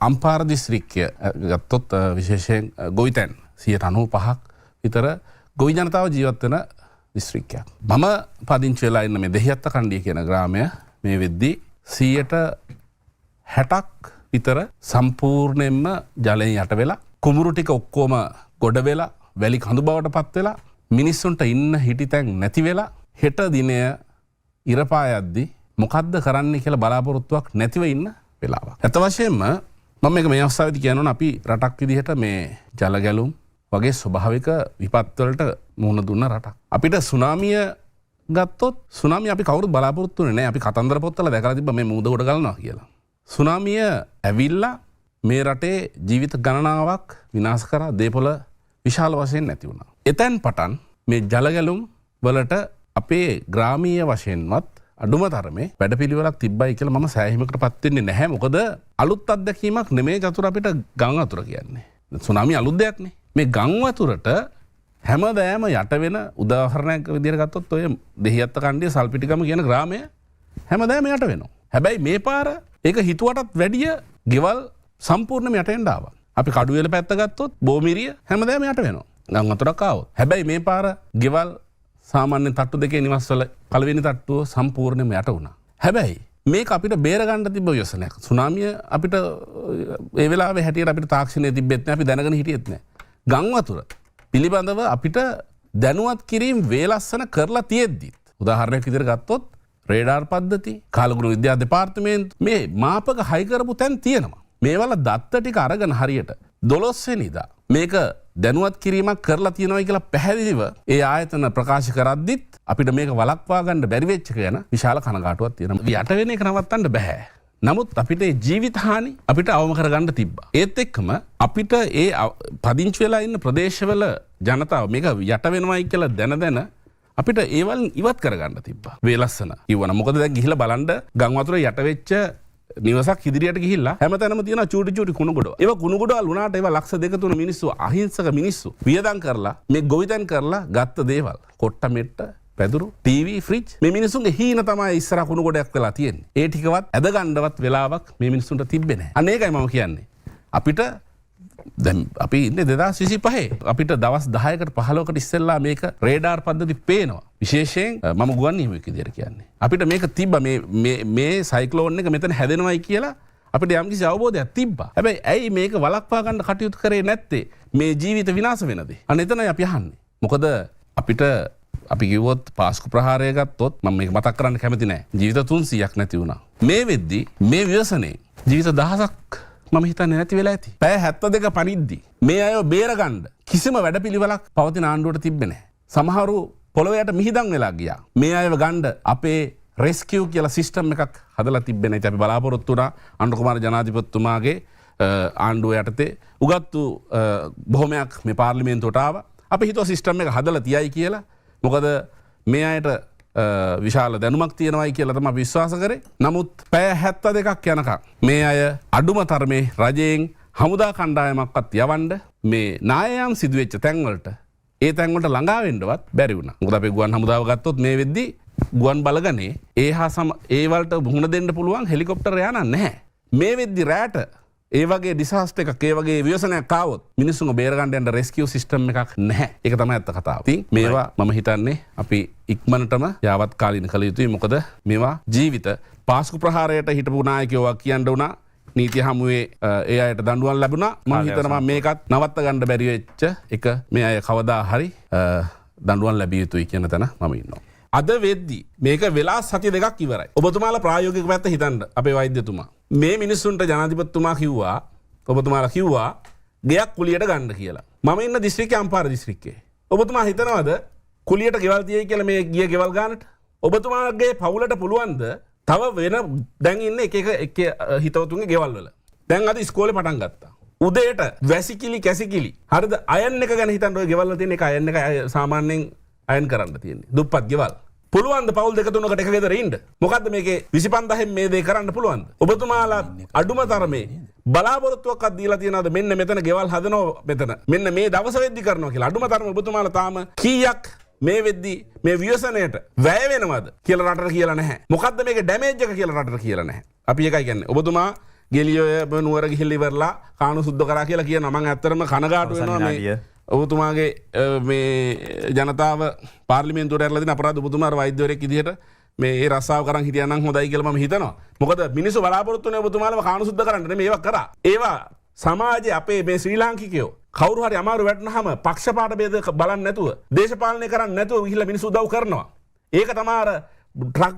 අම්පාර දිස්ත්‍රික්කය ගත්තොත් විශේෂයෙන් ගොවිතැන් 95ක් විතර ගොවි ජනතාව ජීවත් වෙන දිස්ත්‍රික්කයක්. මම පදිංචි වෙලා ඉන්න මේ දෙහිඅත්ත කණ්ඩිය කියන ග්‍රාමය මේ වෙද්දී 60ක් විතර සම්පූර්ණයෙන්ම ජලයෙන් යට වෙලා කුඹුරු ටික ඔක්කොම ගොඩ වෙලා වැලි කඳු බවට පත් වෙලා මිනිස්සුන්ට ඉන්න හිටිතැන් නැති වෙලා හෙට දිනය ඉරපායද්දී මොකද්ද කරන්න කියලා බලාපොරොත්තුවක් නැතිව ඉන්න වෙලාවක්. අත වශයෙන්ම මම මේ අවස්ථාවේදී කියනවා අපි රටක් විදිහට මේ ජල ගැලුම් වගේ ස්වභාවික විපත් වලට මුහුණ දුන්න රටක්. අපිට සුනාමිය ගත්තොත් සුනාමිය අපි කවුරුත් බලාපොරොත්තු වෙන්නේ නැහැ. අපි කතන්දර පොත්වල දැකලා තිබ්බා මේ මූද ගොඩ ගලනවා කියලා. සුනාමිය ඇවිල්ලා මේ රටේ ජීවිත ගණනාවක් විනාශ කරා දේපොළ විශාල වශයෙන් නැති වුණා. එතෙන් පටන් මේ ජල ගැලුම් වලට අපේ ග්‍රාමීය වශයෙන්වත් අඩුම තරමේ වැඩපිළිවෙලක් තිබ්බයි කියලා මම සෑහීමකටපත් වෙන්නේ නැහැ. මොකද අලුත් අත්දැකීමක් නෙමෙයි චතුර අපිට ගම් වතුර කියන්නේ. සුනාමිය අලුත් දෙයක් නේ. මේ ගම් වතුරට හැමදාම යට වෙන උදාහරණයක් විදිහට ගත්තොත් ඔය දෙහිඅත්ත කණ්ඩිය සල්පිටිගම කියන ග්‍රාමය හැමදාම යට වෙනවා. හැබැයි මේ පාර ඒක හිතුවටත් වැඩිය ගෙවල් සම්පූර්ණයෙන්ම යට වෙන්න ආවා. අපි කඩුවෙල පැත්ත ගත්තොත් බෝමිරිය හැමදාම යට වෙනවා. ගම් වතුරක් ආවොත්. හැබැයි මේ පාර ගෙවල් සාමාන්‍ය තට්ටු දෙකේ නිවස්වල පළවෙනි තට්ටුව සම්පූර්ණයෙන්ම යට වුණා. හැබැයි මේක අපිට බේර ගන්න තිබ්බ යොසනයක්. සුනාමිය අපිට ඒ වෙලාවේ හැටියට අපිට තාක්ෂණය තිබෙත් නැහැ. අපි දැනගෙන හිටියෙත් නැහැ. ගම් වතුර පිළිබඳව අපිට දැනුවත් කිරීම වේලස්සන කරලා තියෙද්දිත් උදාහරණයක් විදිහට ගත්තොත් රේඩාර් පද්ධති කාලගුණ විද්‍යා දෙපාර්තමේන්තුව මේ මාපක හයි කරපු තැන් තියෙනවා. මේවල දත්ත ටික අරගෙන හරියට 12 වෙනිදා මේක දැනුවත් කිරීමක් කරලා තියෙනවා කියලා පැහැදිලිව ඒ ආයතන ප්‍රකාශ කරද්දිත් අපිට මේක වළක්වා ගන්න බැරි වෙච්ච එක ගැන විශාල කනගාටුවක් තියෙනවා. යට වෙන එක නවත්තන්න බෑ. නමුත් අපිට ජීවිත හානි අපිට අවම කරගන්න තිබ්බා. ඒත් එක්කම අපිට ඒ පදිංචි වෙලා ඉන්න ප්‍රදේශවල ජනතාව මේක යට වෙනවයි කියලා දැන අපිට ඒවල් ඉවත් කරගන්න තිබ්බා. වේලස්සන ඉවන. මොකද දැන් ගිහිල්ලා බලන්න ගම් වතුර යට වෙච්ච නිවසක් ඉදිරියට ගිහිල්ලා හැමතැනම තියෙන චූටි චූටි කුණු ගොඩ. ඒවා කුණු ගොඩවල් වුණාට ඒවා ලක්ෂ 2-3 මිනිස්සු අහිංසක මිනිස්සු වියදම් කරලා මේ ගොවිතැන් කරලා ගත්ත දේවල්. කොට්ට මෙට්ට පැදුරු ටීවී ෆ්‍රිජ් මේ මිනිස්සුන්ගේ හීන තමයි ඉස්සරහ කුණු ගොඩයක් වෙලා තියෙන්නේ. ඒ ටිකවත් ඇද ගන්නවත් වෙලාවක් මේ මිනිස්සුන්ට තිබ්බේ නැහැ. අන්න ඒකයි මම කියන්නේ. අපිට දැන් අපි ඉන්නේ 2025. අපිට දවස් 10කට 15කට ඉස්සෙල්ලා මේක රේඩාර් පද්ධති පේනවා. විශේෂයෙන් මම ගුවන් නියමුවෙක් විදියට කියන්නේ. අපිට මේක තිබ්බා මේ සයික්ලෝන් එක මෙතන හැදෙනවයි කියලා අපිට යම්කිසි අවබෝධයක් තිබ්බා. හැබැයි ඇයි මේක වළක්වා ගන්න කටයුතු කරේ නැත්තේ? මේ ජීවිත විනාශ වෙන දේ. අන්න එතනයි අපි අහන්නේ. මොකද අපිට අපි කිව්වොත් පාස්කු ප්‍රහාරය ගත්තොත් මම මේක මතක් කරන්න කැමති නැහැ. ජීවිත 300ක් නැති වුණා. මේ වෙද්දි මේ ව්‍යසනේ ජීවිත 1000ක් මම හිතන්නේ නැති වෙලා ඇති. පැය 72 පනිද්දි මේ අයව බේරගන්න කිසිම වැඩපිළිවෙලක් පවතින ආණ්ඩුවට තිබ්බේ නැහැ. සමහරු පොළොවයට මිහිදන් වෙලා ගියා. මේ අයව ගන්න අපේ රෙස්කියු කියලා සිස්ටම් එකක් හදලා තිබ්බේ නැහැ. අපි බලාපොරොත්තු වුණා අනුර කුමාර ජනාධිපතිතුමාගේ ආණ්ඩුව යටතේ උගත්තු බොහොමයක් මේ පාර්ලිමේන්තුවට ආවා. අපි හිතුවා සිස්ටම් එක හදලා තියයි කියලා. මොකද මේ අයට විශාල දැනුමක් තියෙනවයි කියලා තමයි විශ්වාස කරේ. නමුත් පැය 72ක් යනකම් මේ අය අඩුම තරමේ රජයෙන් හමුදා කණ්ඩායමක්වත් යවන්න මේ නායයන් සිදුවෙච්ච තැන්වලට ඒ තැන්වලට ළඟා වෙන්නවත් බැරි වුණා. මොකද අපි ගුවන් හමුදාව ගත්තොත් මේ වෙද්දි ගුවන් බලගනේ ඒ වලට මුහුණ දෙන්න පුළුවන් හෙලිකොප්ටර් යාන නැහැ. මේ වෙද්දි රැට ඒ වගේ ඩිසාස්ටර් එකක් ඒ වගේ ව්‍යසනයක් ආවොත් මිනිස්සුන්ව බේරගන්න යන රෙස්කියු සිස්ටම් එකක් නැහැ. ඒක තමයි ඇත්ත කතාව. ඉතින් මේවා මම හිතන්නේ අපි ඉක්මනටම යාවත් කාලීන කළ යුතුයි. මොකද මේවා ජීවිත පාස්කු ප්‍රහාරයට හිටපු නායකයෝ කියන්න උනා නීති හමුවේ ඒ අයට දඬුවම් ලැබුණා. මම හිතනවා මේකත් නවත්ත ගන්න බැරි වෙච්ච එක මේ අය කවදා හරි දඬුවම් ලැබිය යුතුයි කියන තැන මම ඉන්නවා. අද වෙද්දි මේක වෙලා සති 2ක් ඉවරයි. ඔබතුමාලා ප්‍රායෝගික පැත්ත හිතන්න අපේ වෛද්‍යතුමා. මේ මිනිස්සුන්ට ජනාධිපතිතුමා කිව්වා ඔබතුමාලා කිව්වා ගෙයක් කුලියට ගන්න කියලා. මම ඉන්න දිස්ත්‍රික්කයේ අම්පාර දිස්ත්‍රික්කයේ. ඔබතුමා හිතනවද කුලියට ගෙවල් තියයි කියලා මේ ගිය ගෙවල් ගන්නට? ඔබතුමාගේ පවුලට පුළුවන්ද තව වෙන දැන් ඉන්න එක හිතවතුන්ගේ ගෙවල් වල. දැන් අද ඉස්කෝලේ පටන් ගත්තා. උදේට වැසිකිලි කැසිකිලි. හරිද? අයන් එක ගැන හිතන්න ඔය ගෙවල් වල තියෙන එක අයන් එක සාමාන්‍යයෙන් අයන් කරන්න තියෙන්නේ. දුප්පත් ගෙවල්. පුළුවන්ද පවුල් 2-3කට එක ගෙදර ඉන්න? මොකද්ද මේකේ 25000න් මේ දේ කරන්න පුළුවන්ද? ඔබතුමාලා අඩුම තරමේ බලාපොරොත්තුවක්වත් දීලා තියනවාද මෙන්න මෙතන ගෙවල් හදනවා මෙතන. මෙන්න මේ දවස වෙද්දි කරනවා කියලා. අඩුම තරමේ ඔබතුමාලා තාම කීයක් මේ වෙද්දි මේ ව්‍යසනයට වැය වෙනවද කියලා රටට කියලා නැහැ. මොකද්ද මේකේ ඩැමේජ් එක කියලා රටට කියලා නැහැ. අපි ඒකයි කියන්නේ. ඔබතුමා ගෙලියෝ නුවර ගිහිල්ලා ඉවරලා කාණු සුද්ධ කරා කියලා කියනවා. මම ඇත්තටම කනගාටු වෙනවා මේ ඔබතුමාගේ මේ ජනතාව පාර්ලිමේන්තුවට ඇරලා දෙන අපරාධ ඔබතුමා වෛද්‍යවරයෙක් විදිහට මේ රස්සාව කරන් හිටියා නම් හොඳයි කියලා මම හිතනවා. මොකද මිනිස්සු බලාපොරොත්තු වෙන ඔබතුමාලව කාණු සුද්ධ කරන්න නෙමෙයි ඒවා කරා. ඒවා සමාජයේ අපේ මේ ශ්‍රී ලාංකිකයෝ කවුරු හරි අමාරු වැටුනහම පක්ෂපාත ભેද බලන්නේ නැතුව දේශපාලනය කරන්නේ නැතුව ගිහිල්ලා මිනිස්සු උදව් කරනවා. ඒක තමයි අර ට්‍රක්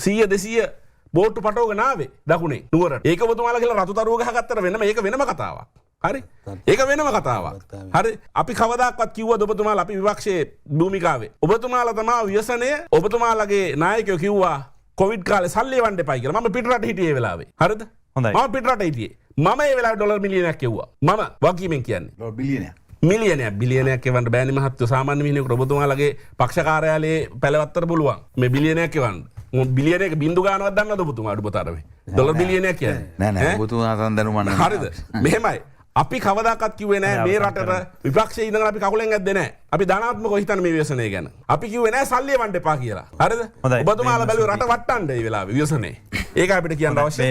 100 200 බෝට්ටු පටවගෙන ආවේ දකුණේ නුවරට. ඒක ඔබතුමාලා කියලා රතු තරුව ගහගත්තට වෙනම ඒක වෙනම කතාවක්. හරි? ඒක වෙනම කතාවක්. හරි? අපි කවදාක්වත් කිව්වද ඔබතුමාලා අපි විපක්ෂයේ භූමිකාවේ. ඔබතුමාලා තමයි ව්‍යසනය ඔබතුමාලගේ නායකයෝ කිව්වා කොවිඩ් කාලේ සල්ලි වන්න එපයි කියලා. මම පිටරට හිටියේ ඒ වෙලාවේ. හරිද? හොඳයි. මම පිටරට හිටියේ. මම ඒ වෙලාවේ ඩොලර් මිලියනයක් කිව්වා. මම වගකීමෙන් කියන්නේ. ඩොලර් බිලියනයක්. බිලියනයක් එවන්න බෑනේ මහත්තයෝ. සාමාන්‍ය මිනිහෙකුට ඔබතුමාලගේ පක්ෂ කාර්යාලයේ පැලවත්තර පුළුවන්. මේ බිලියනයක් එවන්න. බිලියනයක බින්දු ගානවත් දන්නවද ඔබතුමා අඩුපතරමේ? ඩොලර් බිලියනයක් කියන්නේ. නෑ ඔබතුමා සම්දරුම නෑ. හරිද? මෙහෙමයි. අපි කවදාකවත් කිව්වේ නෑ මේ රටට විපක්ෂයේ ඉඳන් අපි කකුලෙන් ඇද්දේ නෑ. අපි ධනාත්මකව හිතන මේ ව්‍යසනය ගැන. අපි කිව්වේ නෑ සල්ලි වන්න එපා කියලා. හරිද? ඔබතුමාලා බැලුවේ රට වට්ටන්න ඒ වෙලාවේ ව්‍යසනේ. ඒක අපිට කියන්න අවශ්‍යයි.